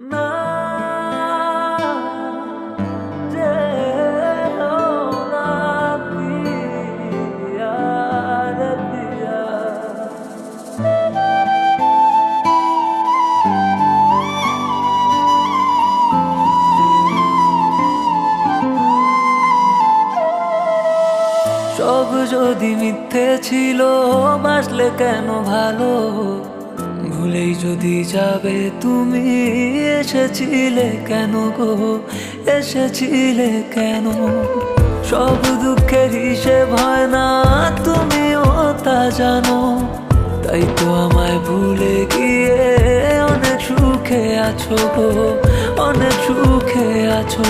না যেও না পিয়া রে পিয়া। সব যদি মিথ্যে ছিল, বাসলে কেন ভালো? ভুলেই যদি যাবে তুমি, এসেছিলে কেন গো, এসেছিলে কেন? সব দুঃখের হিসেব হয় না, তুমিও তা জানো। তাই তো আমায় ভুলে গিয়ে অনেক সুখে আছো গো, অনেক সুখে আছো।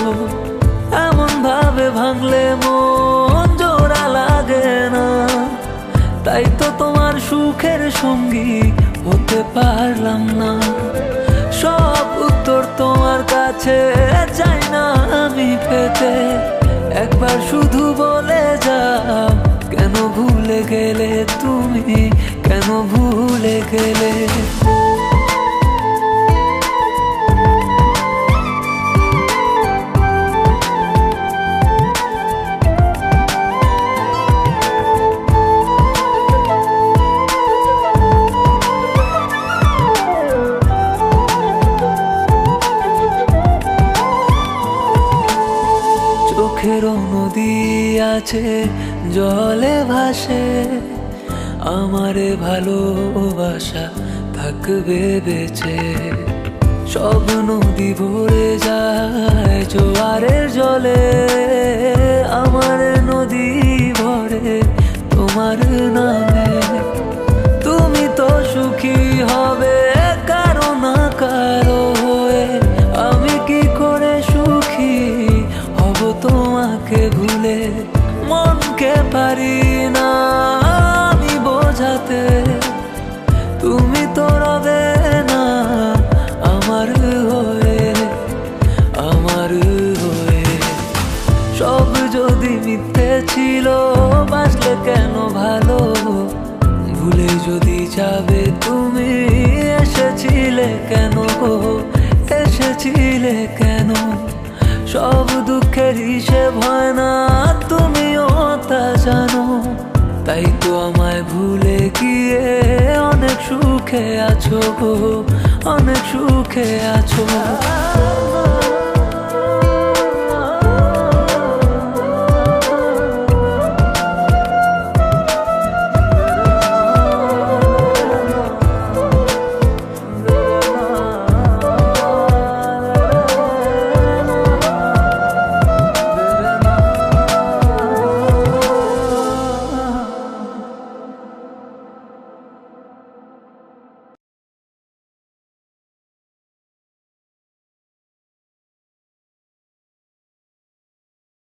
এমন ভাবে ভাঙলে মন জোড়া লাগে না, তাই তো তোমার সুখের সঙ্গী হতে পারলাম না। সব উত্তর তোমার কাছে চাই না আমি পেতে, একবার শুধু বলে যাও কেন ভুলে গেলে তুমি, কেন ভুলে গেলে? চোখেরও নদী আছে জলে ভাসে, আমারে ভালোবাসা থাকবে বেঁচে। সব নদী ভরে যায় জোয়ারের জলে, আমার নদী ভরে তোমার নামে। তুমি তো সুখী হবে কারো না কারো হয়ে, আমি কি করে সুখী হব তোমাকে ভুলে? মনকে পারি না আমি বোঝাতে, তুমি তো রবে না আমার হয়ে, আমার হয়ে। সব যদি মিথ্যে ছিল, বাসলে কেন ভালো? ভুলে যদি যাবে তুমি, এসেছিলে কেন গো, এসেছিলে কেন? সব দুঃখের হিসেব হয় না, তুমিও তা জানো। তাই তো আমায় ভুলে গিয়ে অনেক সুখে আছো গো, অনেক সুখে আছো।